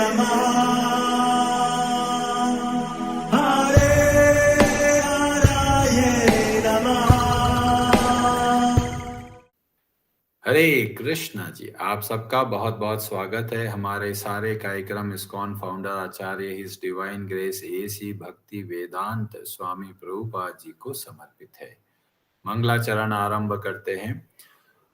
नमः हरे हराये नमः। हरे कृष्णा जी, आप सबका बहुत बहुत स्वागत है। हमारे सारे कार्यक्रम इस्कॉन फाउंडर आचार्य हिज डिवाइन ग्रेस एसी भक्ति वेदांत स्वामी प्रभुपाद जी को समर्पित है। मंगलाचरण आरंभ करते हैं।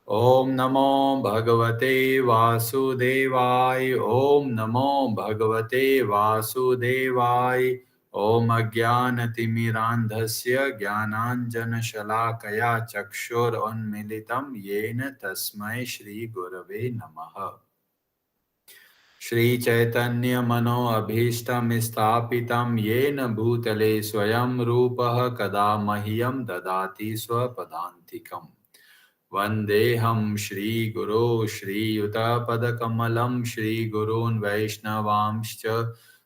ओम नमो भगवते वासुदेवाय। ओम नमो भगवते वासुदेवाय। ओम अज्ञानतिमिरान्धस्य ज्ञानाञ्जनशलाकया चक्षुरुन्मीलितं येन तस्मै श्रीगुरवे नमः। श्रीचैतन्यमनोभीष्टं स्थापितं येन भूतले स्वयं रूपः कदा मह्यं ददाति स्वपदान्तिकम्। वन्देऽहं श्रीगुरो श्रीयुतपदकमलं श्रीगुरून् वैष्णवांश्च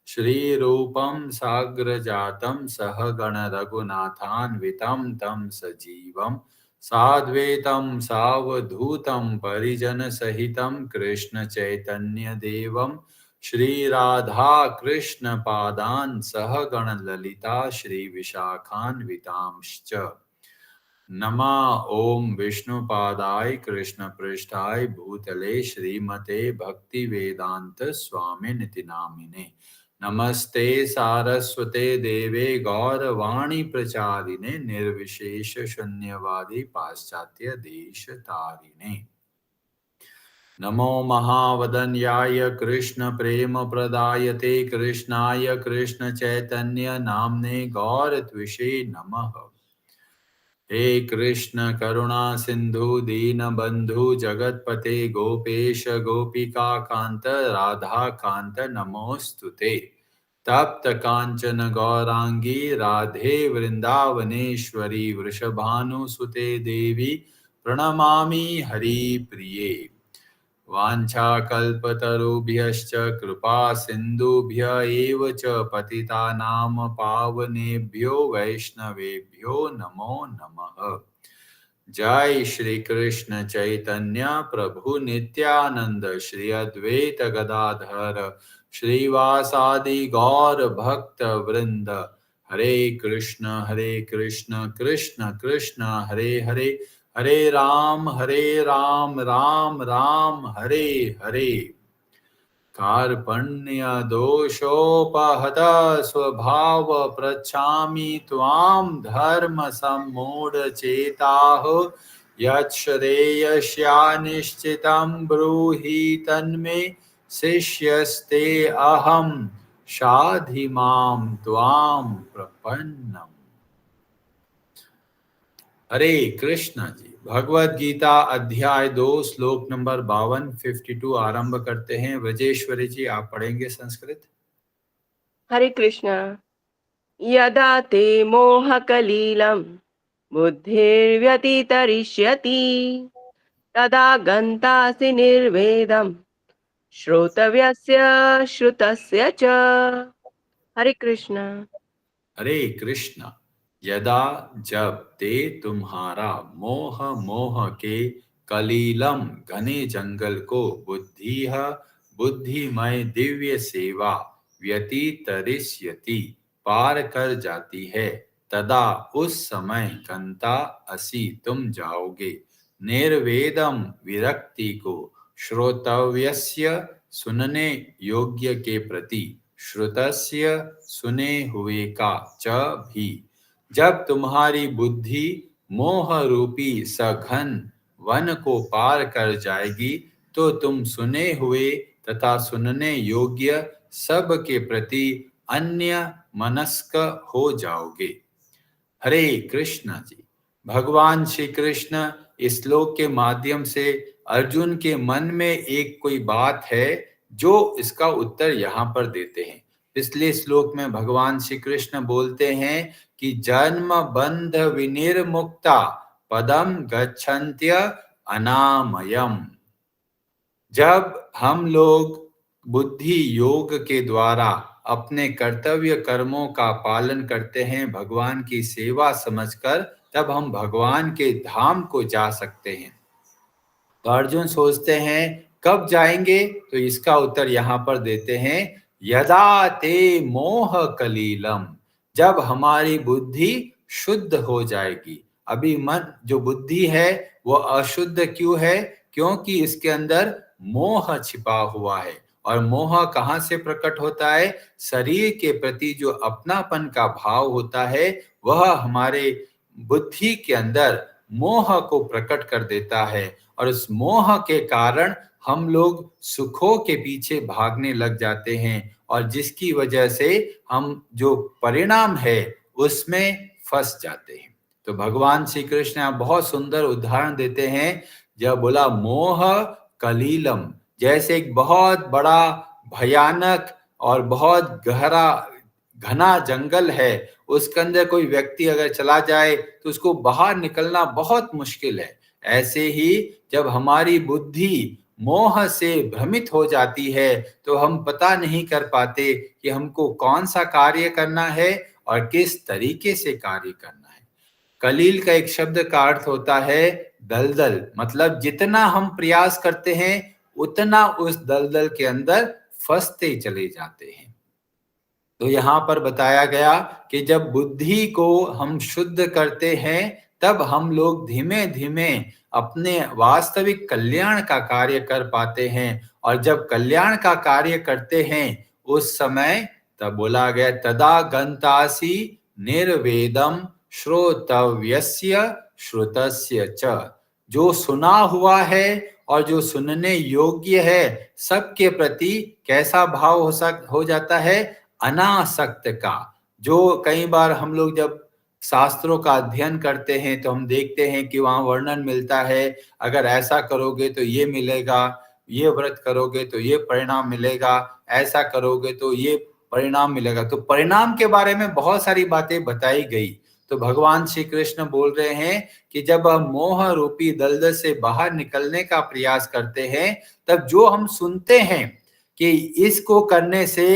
श्रीरूपं साग्रजातं सहगण रघुनाथान्वितं तं सजीवं साद्वैतं सावधूतं परिजनसहितं कृष्णचैतन्यदेवं श्रीराधा कृष्णपादान् सहगण ललिता श्रीविशाखान्वितांश्च। नमः ओम विष्णुपादाय कृष्णपृष्ठाय भूतले श्रीमते भक्ति वेदांत स्वामिनिति नामिने। नमस्ते सारस्वते देवे गौरवाणी प्रचारिणे निर्विशेष शून्यवादी पाश्चात्य देश तारिणे। नमो महावदन्याय कृष्ण प्रेम प्रदायते कृष्णाय कृष्ण चैतन्य नाम्ने गौरत्विषे नमः। हे कृष्ण करुणा सिंधु दीनबंधु जगतपते गोपेश गोपिका कांत राधा कांत नमोस्तुते। तप्त कांचन गौरांगी राधे वृंदावनेश्वरी वृषभानुसुते देवी प्रणमामि हरिप्रिये। वाञ्छाकल्पतरुभ्यश्च कृपा सिन्धुभ्य एव च पतितानां पावनेभ्यो वैष्णवेभ्यो नमो नमः। जय श्री कृष्ण चैतन्य प्रभु नित्यानंद श्री अद्वैत गदाधर श्रीवासादि गौर भक्त वृंद। हरे कृष्ण कृष्ण कृष्ण हरे हरे, हरे राम राम राम हरे हरे। कार्पण्य दोषोपहत स्वभाव पृच्छामि त्वां धर्म सम्मूढ़ चेताः। यच्छ्रेयस्यानिश्चितं ब्रूहि तन्मे शिष्यस्ते अहं शाधि मां त्वां प्रपन्नम्। हरे कृष्णा जी, भगवद गीता अध्याय 2 श्लोक नंबर 52 आरंभ करते हैं। व्रजेश्वरी जी, आप पढ़ेंगे संस्कृत। हरे कृष्ण। यदा ते मोहकलीलं बुद्धिर्व्यतितरिष्यति तदा गन्तासि निर्वेदं श्रोतव्यस्य श्रुतस्य च। हरे कृष्ण। हरे कृष्णा। यदा जब ते तुम्हारा मोह के कलीलम घने जंगल को बुद्धिमय दिव्य सेवा व्यतितरिष्यति पार कर जाती है, तदा उस समय गंता असि तुम जाओगे। निर्वेदम विरक्ति को, श्रोतव्यस्य सुनने योग्य के प्रति, श्रुतस्य सुने हुए का च भी। जब तुम्हारी बुद्धि मोह रूपी सघन वन को पार कर जाएगी तो तुम सुने हुए तथा सुनने योग्य सब के प्रति अन्य मनस्क हो जाओगे। हरे कृष्णा जी, भगवान श्री कृष्ण इस श्लोक के माध्यम से अर्जुन के मन में एक कोई बात है जो इसका उत्तर यहाँ पर देते हैं। पिछले श्लोक में भगवान श्री कृष्ण बोलते हैं कि जन्म बंध विनिर्मुक्ता पदम गच्छन्त्य अनामयम। जब हम लोग बुद्धि योग के द्वारा अपने कर्तव्य कर्मों का पालन करते हैं भगवान की सेवा समझकर, तब हम भगवान के धाम को जा सकते हैं। तो अर्जुन सोचते हैं कब जाएंगे? तो इसका उत्तर यहाँ पर देते हैं, यदा ते मोह कलीलम, जब हमारी बुद्धि शुद्ध हो जाएगी। अभी मन जो बुद्धि है वो अशुद्ध क्यों है? क्योंकि इसके अंदर मोह छिपा हुआ है। और मोह कहाँ से प्रकट होता है? शरीर के प्रति जो अपनापन का भाव होता है वह हमारे बुद्धि के अंदर मोह को प्रकट कर देता है, और उस मोह के कारण हम लोग सुखों के पीछे भागने लग जाते हैं, और जिसकी वजह से हम जो परिणाम है उसमें फंस जाते हैं। तो भगवान श्री कृष्ण यहाँ बहुत सुंदर उदाहरण देते हैं, जब बोला मोह कलीलम, जैसे एक बहुत बड़ा भयानक और बहुत गहरा घना जंगल है, उसके अंदर कोई व्यक्ति अगर चला जाए तो उसको बाहर निकलना बहुत मुश्किल है। ऐसे ही जब हमारी बुद्धि मोह से भ्रमित हो जाती है तो हम पता नहीं कर पाते कि हमको कौन सा कार्य करना है और किस तरीके से कार्य करना है। कलील का एक शब्द का अर्थ होता है दलदल, मतलब जितना हम प्रयास करते हैं उतना उस दलदल के अंदर फंसते चले जाते हैं। तो यहाँ पर बताया गया कि जब बुद्धि को हम शुद्ध करते हैं तब हम लोग धीमे धीमे अपने वास्तविक कल्याण का कार्य कर पाते हैं, और जब कल्याण का कार्य करते हैं उस समय तब बोला गया तदा गंतासी निर्वेदम श्रोतव्यस्य श्रुतस्य च, जो सुना हुआ है और जो सुनने योग्य है सबके प्रति कैसा भाव हो जाता है? अनासक्त का। जो कई बार हम लोग जब शास्त्रों का अध्ययन करते हैं तो हम देखते हैं कि वहाँ वर्णन मिलता है, अगर ऐसा करोगे तो ये मिलेगा, ये व्रत करोगे तो ये परिणाम मिलेगा, ऐसा करोगे तो ये परिणाम मिलेगा। तो परिणाम के बारे में बहुत सारी बातें बताई गई। तो भगवान श्री कृष्ण बोल रहे हैं कि जब हम मोह रूपी दलदल से बाहर निकलने का प्रयास करते हैं तब जो हम सुनते हैं कि इसको करने से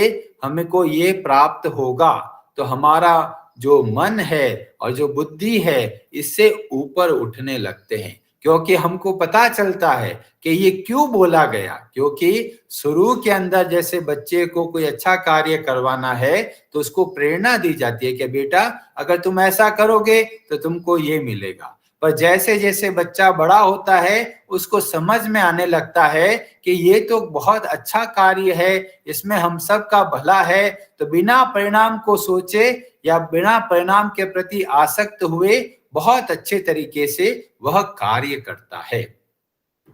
हमें को ये प्राप्त होगा, तो हमारा जो मन है और जो बुद्धि है इससे ऊपर उठने लगते हैं, क्योंकि हमको पता चलता है कि ये क्यों बोला गया। क्योंकि शुरू के अंदर जैसे बच्चे को कोई अच्छा कार्य करवाना है तो उसको प्रेरणा दी जाती है कि बेटा अगर तुम ऐसा करोगे तो तुमको ये मिलेगा। पर जैसे जैसे बच्चा बड़ा होता है उसको समझ में आने लगता है कि ये तो बहुत अच्छा कार्य है, इसमें हम सब का भला है, तो बिना परिणाम को सोचे या बिना परिणाम के प्रति आसक्त हुए बहुत अच्छे तरीके से वह कार्य करता है।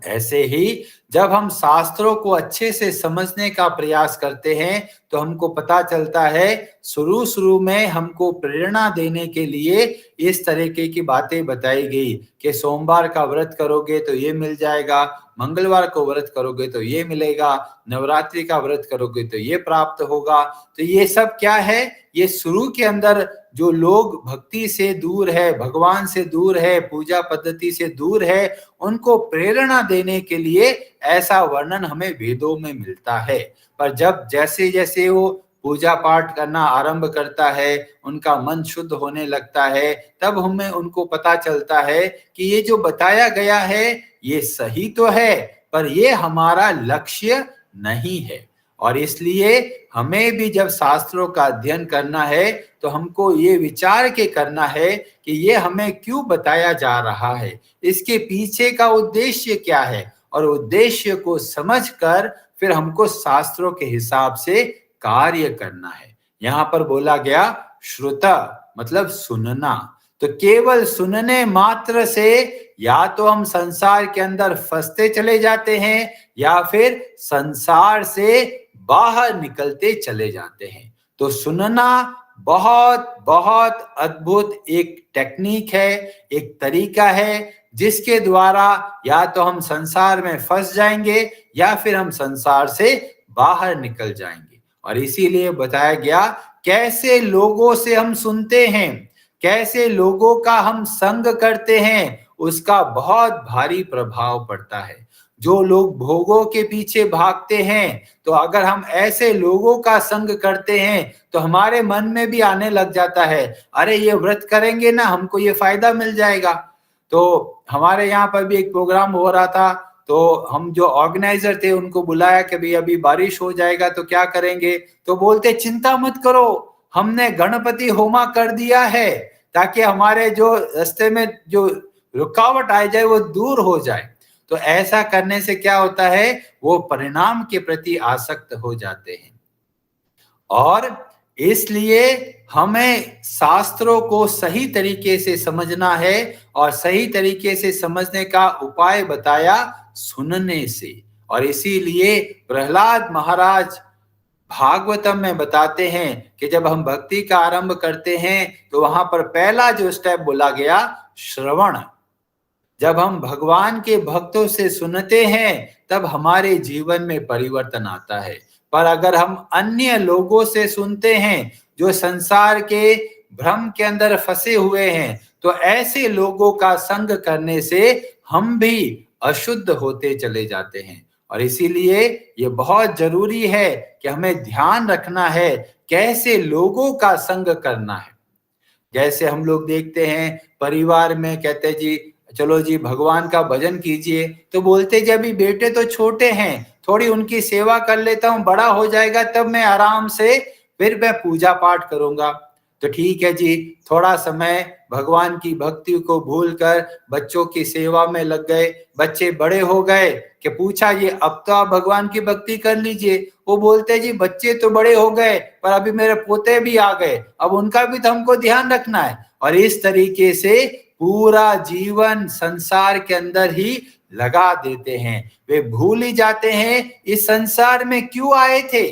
ऐसे ही जब हम शास्त्रों को अच्छे से समझने का प्रयास करते हैं तो हमको पता चलता है शुरू में हमको प्रेरणा देने के लिए इस तरीके की बातें बताई गई कि सोमवार का व्रत करोगे तो ये मिल जाएगा, मंगलवार को व्रत करोगे तो ये मिलेगा, नवरात्रि का व्रत करोगे तो ये प्राप्त होगा। तो ये सब क्या है? ये शुरू के अंदर जो लोग भक्ति से दूर है, भगवान से दूर है, पूजा पद्धति से दूर है, उनको प्रेरणा देने के लिए ऐसा वर्णन हमें वेदों में मिलता है। पर जब जैसे जैसे वो पूजा पाठ करना आरंभ करता है, उनका मन शुद्ध होने लगता है, तब हमें उनको पता चलता है कि ये जो बताया गया है ये सही तो है पर ये हमारा लक्ष्य नहीं है। और इसलिए हमें भी जब शास्त्रों का अध्ययन करना है तो हमको ये विचार के करना है कि ये हमें क्यों बताया जा रहा है, इसके पीछे का उद्देश्य क्या है, और उद्देश्य को समझकर फिर हमको शास्त्रों के हिसाब से कार्य करना है। यहाँ पर बोला गया श्रुता मतलब सुनना, तो केवल सुनने मात्र से या तो हम संसार के अंदर फंसते चले जाते हैं या फिर संसार से बाहर निकलते चले जाते हैं। तो सुनना बहुत बहुत अद्भुत एक टेक्निक है, एक तरीका है जिसके द्वारा या तो हम संसार में फंस जाएंगे या फिर हम संसार से बाहर निकल जाएंगे। और इसीलिए बताया गया कैसे लोगों से हम सुनते हैं, कैसे लोगों का हम संग करते हैं, उसका बहुत भारी प्रभाव पड़ता है। जो लोग भोगों के पीछे भागते हैं तो अगर हम ऐसे लोगों का संग करते हैं तो हमारे मन में भी आने लग जाता है, अरे ये व्रत करेंगे ना हमको ये फायदा मिल जाएगा। तो हमारे यहाँ पर भी एक प्रोग्राम हो रहा था, तो हम जो ऑर्गेनाइजर थे उनको बुलाया कि भाई अभी बारिश हो जाएगा तो क्या करेंगे, तो बोलते चिंता मत करो, हमने गणपति होमा कर दिया है ताकि हमारे जो रास्ते में जो रुकावट आ जाए वो दूर हो जाए। तो ऐसा करने से क्या होता है, वो परिणाम के प्रति आसक्त हो जाते हैं। और इसलिए हमें शास्त्रों को सही तरीके से समझना है, और सही तरीके से समझने का उपाय बताया सुनने से। और इसीलिए प्रहलाद महाराज भागवतम में बताते हैं कि जब हम भक्ति का आरंभ करते हैं तो वहां पर पहला जो स्टेप बोला गया, श्रवण। जब हम भगवान के भक्तों से सुनते हैं तब हमारे जीवन में परिवर्तन आता है। पर अगर हम अन्य लोगों से सुनते हैं जो संसार के भ्रम के अंदर फंसे हुए हैं, तो ऐसे लोगों का संग करने से हम भी अशुद्ध होते चले जाते हैं। और इसीलिए ये बहुत जरूरी है कि हमें ध्यान रखना है कैसे लोगों का संग करना है। जैसे हम लोग देखते हैं परिवार में, कहते जी चलो जी भगवान का भजन कीजिए, तो बोलते जी अभी बेटे तो छोटे हैं, थोड़ी उनकी सेवा कर लेता हूँ, बड़ा हो जाएगा तब मैं आराम से फिर मैं पूजा पाठ करूंगा। तो ठीक है जी, थोड़ा समय भगवान की भक्ति को भूलकर बच्चों की सेवा में लग गए, बच्चे बड़े हो गए कि पूछा ये अब तो आप भगवान की भक्ति कर लीजिए, वो बोलते जी बच्चे तो बड़े हो गए पर अभी मेरे पोते भी आ गए, अब उनका भी तो हमको ध्यान रखना है। और इस तरीके से पूरा जीवन संसार के अंदर ही लगा देते हैं, वे भूल ही जाते हैं इस संसार में क्यों आए थे।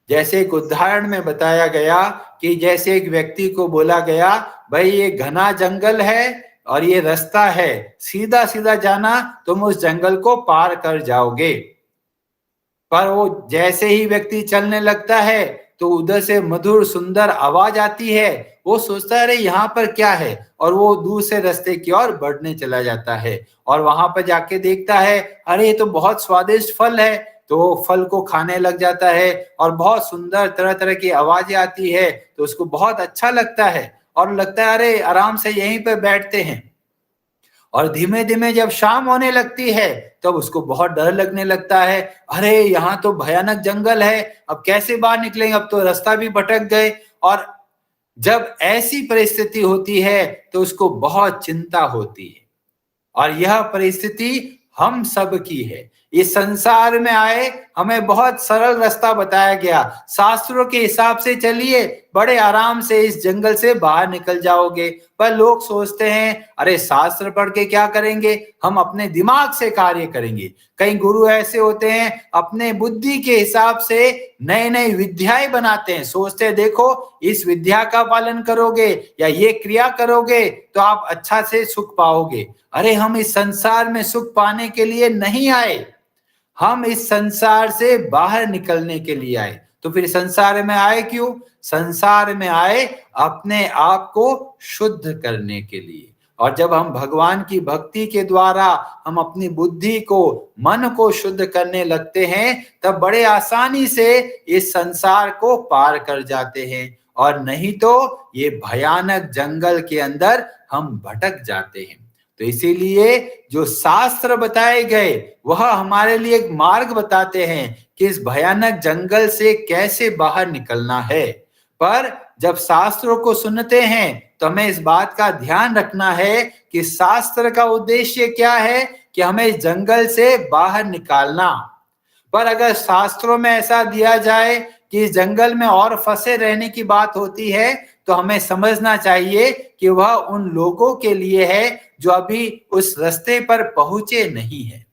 जैसे एक उदाहरण में बताया गया कि जैसे एक व्यक्ति को बोला गया भाई ये घना जंगल है और ये रास्ता है, सीधा सीधा जाना, तुम उस जंगल को पार कर जाओगे। पर वो जैसे ही व्यक्ति चलने लगता है तो उधर से मधुर सुंदर आवाज आती है, वो सोचता है अरे यहाँ पर क्या है, और वो दूसरे रास्ते की ओर बढ़ने चला जाता है। और वहां पर जाके देखता है अरे ये तो बहुत स्वादिष्ट फल है, तो वो फल को खाने लग जाता है और बहुत सुंदर तरह तरह की आवाजें आती है, तो उसको बहुत अच्छा लगता है और लगता है अरे आराम से यहीं पर बैठते हैं। और धीमे धीमे जब शाम होने लगती है तब उसको बहुत डर लगने लगता है, अरे यहाँ तो भयानक जंगल है, अब कैसे बाहर निकलेंगे, अब तो रास्ता भी भटक गए। और जब ऐसी परिस्थिति होती है तो उसको बहुत चिंता होती है। और यह परिस्थिति हम सब की है। इस संसार में आए हमें बहुत सरल रास्ता बताया गया, शास्त्रों के हिसाब से चलिए, बड़े आराम से इस जंगल से बाहर निकल जाओगे। पर लोग सोचते हैं अरे शास्त्र पढ़ के क्या करेंगे, हम अपने दिमाग से कार्य करेंगे। कई गुरु ऐसे होते हैं अपने बुद्धि के हिसाब से नए नए विद्याएं बनाते हैं, सोचते हैं देखो इस विद्या का पालन करोगे या ये क्रिया करोगे तो आप अच्छा से सुख पाओगे। अरे हम इस संसार में सुख पाने के लिए नहीं आए, हम इस संसार से बाहर निकलने के लिए आए। तो फिर संसार में आए क्यों? संसार में आए अपने आप को शुद्ध करने के लिए। और जब हम भगवान की भक्ति के द्वारा हम अपनी बुद्धि को, मन को शुद्ध करने लगते हैं, तब बड़े आसानी से इस संसार को पार कर जाते हैं। और नहीं तो ये भयानक जंगल के अंदर हम भटक जाते हैं। तो इसीलिए जो शास्त्र बताए गए वह हमारे लिए एक मार्ग बताते हैं कि इस भयानक जंगल से कैसे बाहर निकलना है। पर जब शास्त्रों को सुनते हैं तो हमें इस बात का ध्यान रखना है कि शास्त्र का उद्देश्य क्या है, कि हमें इस जंगल से बाहर निकालना। पर अगर शास्त्रों में ऐसा दिया जाए कि इस जंगल में और फंसे रहने की बात होती है, तो हमें समझना चाहिए कि वह उन लोगों के लिए है जो अभी उस रास्ते पर पहुंचे नहीं है।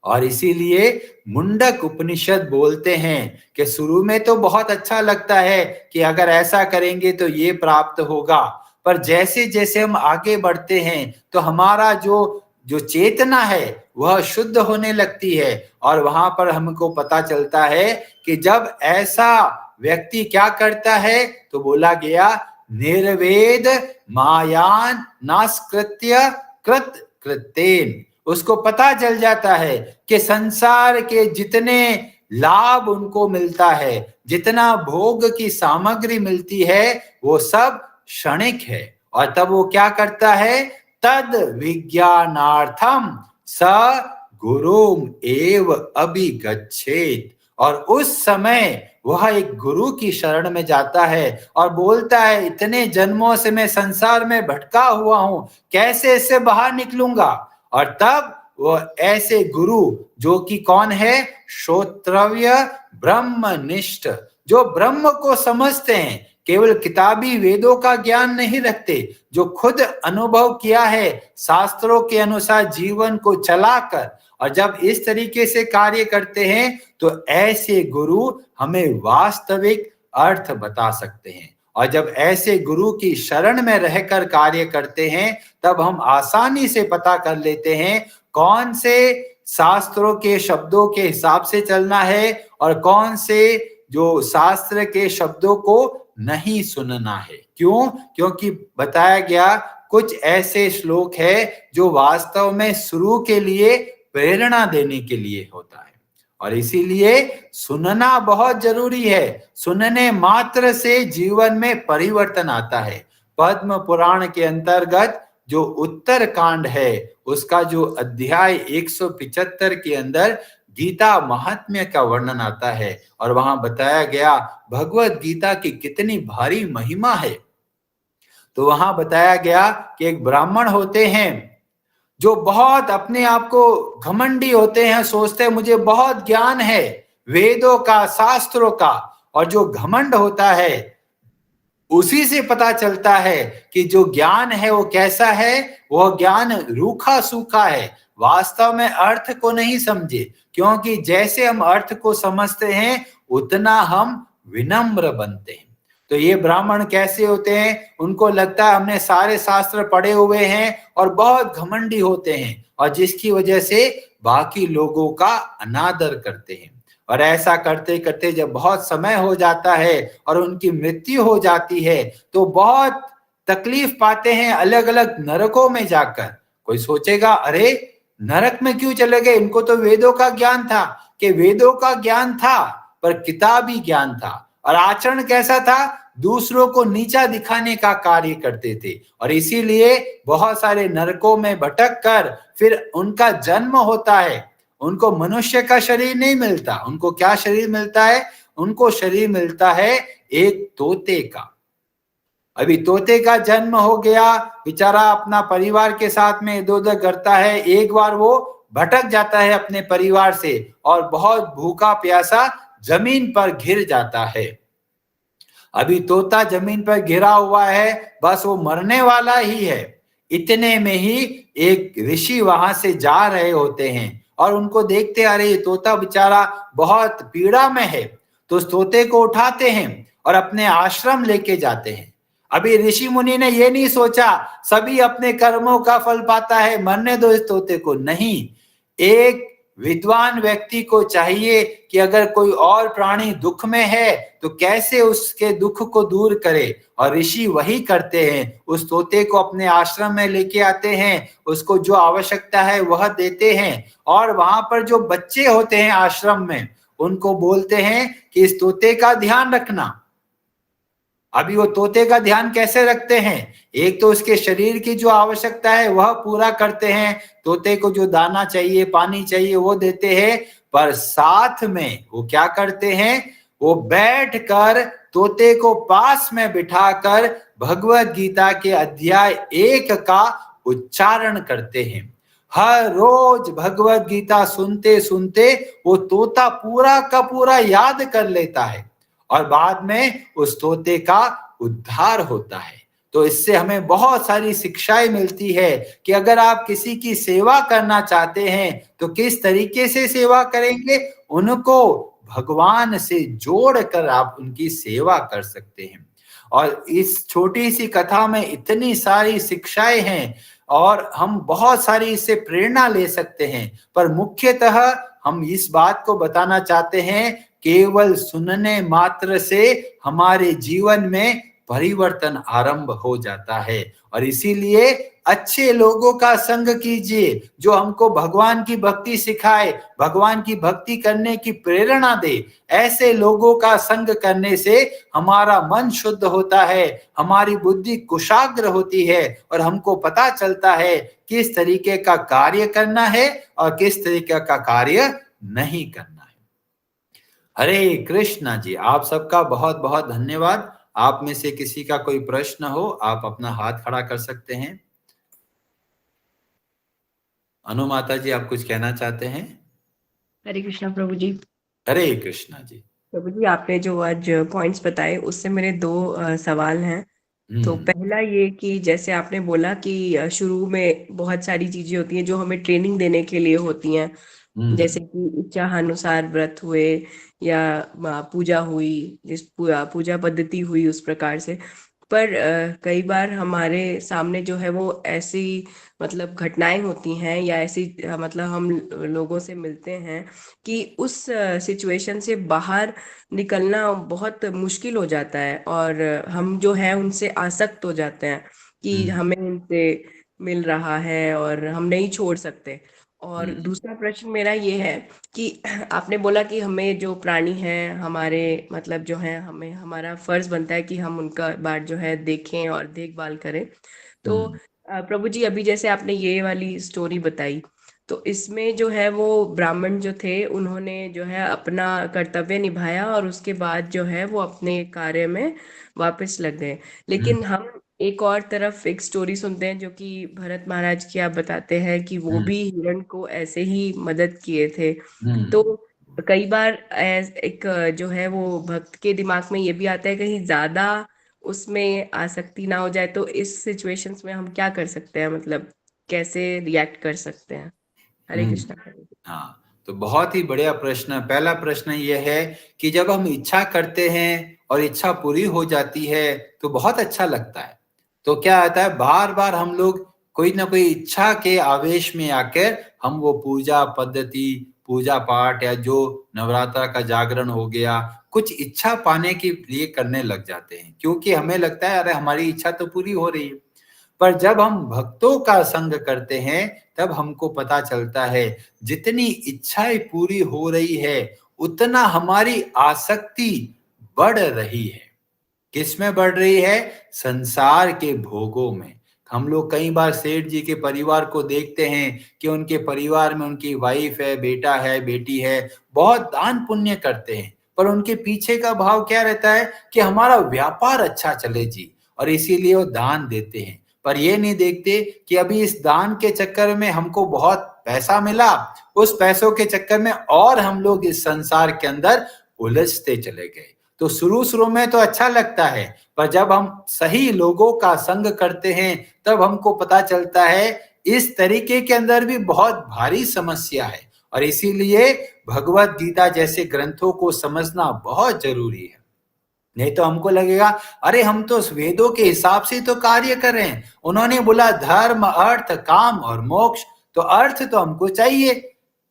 और इसीलिए मुंडक उपनिषद बोलते हैं कि शुरू में तो बहुत अच्छा लगता है कि अगर ऐसा करेंगे तो ये प्राप्त होगा, पर जैसे जैसे हम आगे बढ़ते हैं तो हमारा जो चेतना है वह शुद्ध होने लगती है। और वहां पर हमको पता चलता है कि जब ऐसा व्यक्ति क्या करता है, तो बोला गया निर्वेद मायान नास्कृत्य कृत कृतेन। उसको पता चल जाता है कि संसार के जितने लाभ उनको मिलता है, जितना भोग की सामग्री मिलती है, वो सब क्षणिक है। और तब वो क्या करता है, तद विज्ञानार्थम स गुरुम एव अभिगच्छेत। और उस समय वह एक गुरु की शरण में जाता है और बोलता है, इतने जन्मों से मैं संसार में भटका हुआ हूं, कैसे इससे बाहर निकलूंगा। और तब वह ऐसे गुरु जो कि कौन है, श्रोत्रव्य ब्रह्मनिष्ठ, जो ब्रह्म को समझते हैं, केवल किताबी वेदों का ज्ञान नहीं रखते, जो खुद अनुभव किया है शास्त्रों के अनुसार जीवन को चलाकर, और जब इस तरीके से कार्य करते हैं तो ऐसे गुरु हमें वास्तविक अर्थ बता सकते हैं। और जब ऐसे गुरु की शरण में रहकर कार्य करते हैं तब हम आसानी से पता कर लेते हैं कौन से शास्त्रों के शब्दों के हिसाब से चलना है और कौन से जो शास्त्र के शब्दों को नहीं सुनना है। क्यों? क्योंकि बताया गया कुछ ऐसे श्लोक है जो वास्तव में शुरू के लिए प्रेरणा देने के लिए होता है, और इसीलिए सुनना बहुत जरूरी है। सुनने मात्र से जीवन में परिवर्तन आता है। पद्म पुराण के अंतर्गत जो उत्तर कांड है उसका जो अध्याय 175 के अंदर गीता महात्म्य का वर्णन आता है, और वहां बताया गया भगवत गीता की कितनी भारी महिमा है। तो वहां बताया गया कि एक ब्राह्मण होते हैं जो बहुत अपने आप को घमंडी होते हैं, सोचते हैं मुझे बहुत ज्ञान है वेदों का, शास्त्रों का। और जो घमंड होता है उसी से पता चलता है कि जो ज्ञान है वो कैसा है। वो ज्ञान रूखा सूखा है, वास्तव में अर्थ को नहीं समझे, क्योंकि जैसे हम अर्थ को समझते हैं उतना हम विनम्र बनते हैं। तो ये ब्राह्मण कैसे होते हैं? उनको लगता है हमने सारे शास्त्र पढ़े हुए हैं और बहुत घमंडी होते हैं, और जिसकी वजह से बाकी लोगों का अनादर करते हैं। और ऐसा करते करते जब बहुत समय हो जाता है और उनकी मृत्यु हो जाती है तो बहुत तकलीफ पाते हैं अलग अलग नरकों में जाकर। कोई सोचेगा अरे नरक में क्यों चले गए? इनको तो वेदों का ज्ञान था। कि वेदों का ज्ञान था पर किताबी ज्ञान था, और आचरण कैसा था? दूसरों को नीचा दिखाने का कार्य करते थे, और इसीलिए बहुत सारे नरकों में भटक कर फिर उनका जन्म होता है। उनको मनुष्य का शरीर नहीं मिलता। उनको क्या शरीर मिलता है? उनको शरीर मिलता है एक तोते का। अभी तोते का जन्म हो गया, बेचारा अपना परिवार के साथ में इधर उधर करता है। एक बार वो भटक जाता है अपने परिवार से और बहुत भूखा प्यासा जमीन पर गिर जाता है। अभी तोता जमीन पर गिरा हुआ है, बस वो मरने वाला ही है। इतने में ही एक ऋषि वहां से जा रहे होते हैं और उनको देखते, अरे ये तोता बेचारा बहुत पीड़ा में है। तो उस तोते को उठाते हैं और अपने आश्रम लेके जाते हैं। अभी ऋषि मुनि ने ये नहीं सोचा सभी अपने कर्मों का फल पाता है, मरने दो इस तोते को। नहीं, एक विद्वान व्यक्ति को चाहिए कि अगर कोई और प्राणी दुख में है तो कैसे उसके दुख को दूर करे, और ऋषि वही करते हैं। उस तोते को अपने आश्रम में लेके आते हैं, उसको जो आवश्यकता है वह देते हैं, और वहां पर जो बच्चे होते हैं आश्रम में उनको बोलते हैं कि इस तोते का ध्यान रखना। अभी वो तोते का ध्यान कैसे रखते हैं? एक तो उसके शरीर की जो आवश्यकता है वह पूरा करते हैं, तोते को जो दाना चाहिए पानी चाहिए वो देते हैं, पर साथ में वो क्या करते हैं? वो बैठकर तोते को पास में बिठाकर भगवत गीता के अध्याय 1 का उच्चारण करते हैं। हर रोज भगवत गीता सुनते सुनते वो तोता पूरा का पूरा याद कर लेता है और बाद में उस तोते का उद्धार होता है। तो इससे हमें बहुत सारी शिक्षाएं मिलती है कि अगर आप किसी की सेवा करना चाहते हैं तो किस तरीके से सेवा करेंगे, उनको भगवान से जोड़कर आप उनकी सेवा कर सकते हैं। और इस छोटी सी कथा में इतनी सारी शिक्षाएं हैं और हम बहुत सारी इससे प्रेरणा ले सकते हैं, पर मुख्यतः हम इस बात को बताना चाहते हैं केवल सुनने मात्र से हमारे जीवन में परिवर्तन आरंभ हो जाता है। और इसीलिए अच्छे लोगों का संग कीजिए, जो हमको भगवान की भक्ति सिखाए, भगवान की भक्ति करने की प्रेरणा दे। ऐसे लोगों का संग करने से हमारा मन शुद्ध होता है, हमारी बुद्धि कुशाग्र होती है और हमको पता चलता है किस तरीके का कार्य करना है और किस तरीके का कार्य नहीं करना है। हरे कृष्णा जी, आप सबका बहुत बहुत धन्यवाद। आप में से किसी का कोई प्रश्न हो, आप अपना हाथ खड़ा कर सकते हैं। अनु माता जी, आप कुछ कहना चाहते हैं? हरे कृष्णा प्रभु जी। हरे कृष्णा जी। प्रभु जी, आपने जो आज पॉइंट्स बताए उससे मेरे दो सवाल हैं। तो पहला ये कि जैसे आपने बोला कि शुरू में बहुत सारी चीजें होती हैं जो हमें ट्रेनिंग देने के लिए होती हैं, जैसे कि इच्छानुसार व्रत हुए या पूजा हुई, जिस पूजा पद्धति हुई उस प्रकार से। पर कई बार हमारे सामने जो है वो ऐसी मतलब घटनाएं होती हैं या ऐसी मतलब हम लोगों से मिलते हैं कि उस सिचुएशन से बाहर निकलना बहुत मुश्किल हो जाता है और हम जो है उनसे आसक्त हो जाते हैं कि हमें इनसे मिल रहा है और हम नहीं छोड़ सकते। और दूसरा प्रश्न मेरा ये है कि आपने बोला कि हमें जो प्राणी हैं हमारे मतलब जो है हमें हमारा फर्ज बनता है कि हम उनका बार जो है देखें और देखभाल करें। तो प्रभु जी, अभी जैसे आपने ये वाली स्टोरी बताई, तो इसमें जो है वो ब्राह्मण जो थे उन्होंने जो है अपना कर्तव्य निभाया और उसके बाद जो है वो अपने कार्य में वापस लग गए। लेकिन हम एक और तरफ एक स्टोरी सुनते हैं जो कि भरत महाराज की, आप बताते हैं कि वो भी हिरण को ऐसे ही मदद किए थे। तो कई बार एक जो है वो भक्त के दिमाग में ये भी आता है कहीं ज्यादा उसमें आसक्ति ना हो जाए, तो इस सिचुएशंस में हम क्या कर सकते हैं, मतलब कैसे रिएक्ट कर सकते हैं? हरे कृष्णा। हाँ, तो बहुत ही बढ़िया प्रश्न। पहला प्रश्न ये है कि जब हम इच्छा करते हैं और इच्छा पूरी हो जाती है तो बहुत अच्छा लगता है। तो क्या आता है, बार बार हम लोग कोई ना कोई इच्छा के आवेश में आकर हम वो पूजा पद्धति, पूजा पाठ या जो नवरात्र का जागरण हो गया, कुछ इच्छा पाने के लिए करने लग जाते हैं, क्योंकि हमें लगता है अरे हमारी इच्छा तो पूरी हो रही है। पर जब हम भक्तों का संग करते हैं तब हमको पता चलता है जितनी इच्छाएं पूरी हो रही है उतना हमारी आसक्ति बढ़ रही है। किसमें बढ़ रही है? संसार के भोगों में। हम लोग कई बार सेठ जी के परिवार को देखते हैं कि उनके परिवार में उनकी वाइफ है, बेटा है, बेटी है, बहुत दान पुण्य करते हैं, पर उनके पीछे का भाव क्या रहता है कि हमारा व्यापार अच्छा चले जी, और इसीलिए वो दान देते हैं। पर ये नहीं देखते कि अभी इस दान के चक्कर में हमको बहुत पैसा मिला, उस पैसों के चक्कर में और हम लोग इस संसार के अंदर उलझते चले गए। तो शुरू में तो अच्छा लगता है, पर जब हम सही लोगों का संग करते हैं तब हमको पता चलता है इस तरीके के अंदर भी बहुत भारी समस्या है। और इसीलिए भगवत गीता जैसे ग्रंथों को समझना बहुत जरूरी है। नहीं तो हमको लगेगा अरे हम तो वेदों के हिसाब से तो कार्य कर रहे हैं, उन्होंने बोला धर्म अर्थ काम और मोक्ष, तो अर्थ तो हमको चाहिए,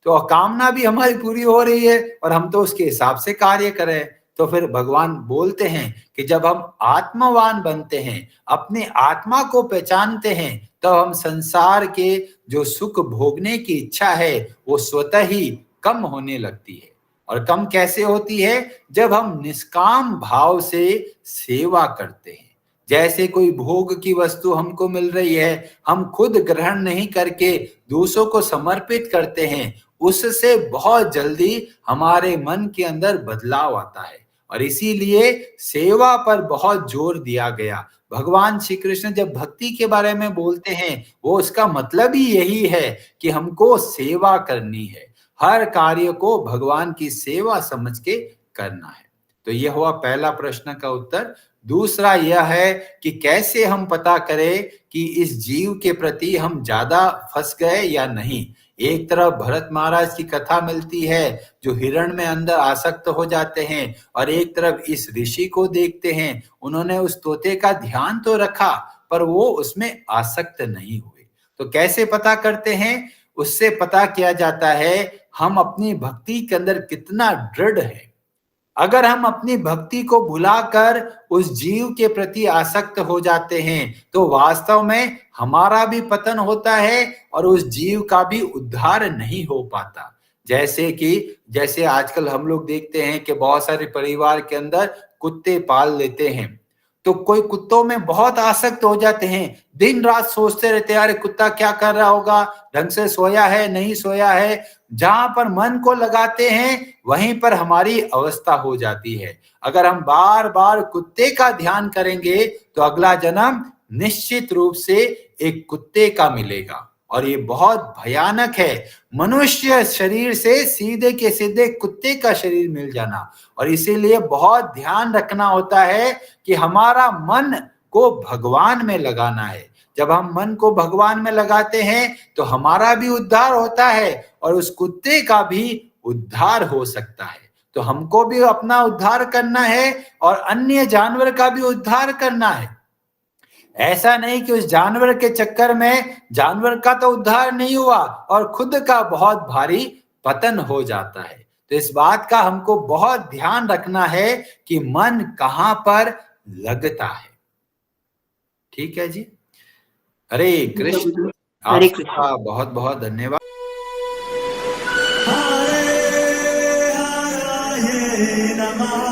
तो कामना भी हमारी पूरी हो रही है और हम तो उसके हिसाब से कार्य कर रहे हैं। तो फिर भगवान बोलते हैं कि जब हम आत्मवान बनते हैं, अपने आत्मा को पहचानते हैं, तो हम संसार के जो सुख भोगने की इच्छा है वो स्वतः ही कम होने लगती है। और कम कैसे होती है? जब हम निष्काम भाव से सेवा करते हैं। जैसे कोई भोग की वस्तु हमको मिल रही है, हम खुद ग्रहण नहीं करके दूसरों को समर्पित करते हैं, उससे बहुत जल्दी हमारे मन के अंदर बदलाव आता है। और इसीलिए सेवा पर बहुत जोर दिया गया। भगवान श्री कृष्ण जब भक्ति के बारे में बोलते हैं, वो उसका मतलब ही यही है कि हमको सेवा करनी है, हर कार्य को भगवान की सेवा समझ के करना है। तो यह हुआ पहला प्रश्न का उत्तर। दूसरा यह है कि कैसे हम पता करें कि इस जीव के प्रति हम ज्यादा फंस गए या नहीं। एक तरफ भरत महाराज की कथा मिलती है जो हिरण में अंदर आसक्त हो जाते हैं, और एक तरफ इस ऋषि को देखते हैं, उन्होंने उस तोते का ध्यान तो रखा पर वो उसमें आसक्त नहीं हुए। तो कैसे पता करते हैं? उससे पता किया जाता है हम अपनी भक्ति के अंदर कितना दृढ़ है। अगर हम अपनी भक्ति को भुलाकर उस जीव के प्रति आसक्त हो जाते हैं तो वास्तव में हमारा भी पतन होता है और उस जीव का भी उद्धार नहीं हो पाता। जैसे आजकल हम लोग देखते हैं कि बहुत सारे परिवार के अंदर कुत्ते पाल लेते हैं, तो कोई कुत्तों में बहुत आसक्त हो जाते हैं, दिन रात सोचते रहते हैं अरे कुत्ता क्या कर रहा होगा, ढंग से सोया है नहीं सोया है। जहां पर मन को लगाते हैं वहीं पर हमारी अवस्था हो जाती है। अगर हम बार बार कुत्ते का ध्यान करेंगे तो अगला जन्म निश्चित रूप से एक कुत्ते का मिलेगा और ये बहुत भयानक है। मनुष्य शरीर से सीधे के सीधे कुत्ते का शरीर मिल जाना। और इसीलिए बहुत ध्यान रखना होता है कि हमारा मन को भगवान में लगाना है। जब हम मन को भगवान में लगाते हैं तो हमारा भी उद्धार होता है और उस कुत्ते का भी उद्धार हो सकता है। तो हमको भी अपना उद्धार करना है और अन्य जानवर का भी उद्धार करना है। ऐसा नहीं कि उस जानवर के चक्कर में जानवर का तो उद्धार नहीं हुआ और खुद का बहुत भारी पतन हो जाता है। तो इस बात का हमको बहुत ध्यान रखना है कि मन कहां पर लगता है। ठीक है जी, हरे कृष्ण। हरे आपका बहुत बहुत धन्यवाद। हरे हराये नमः।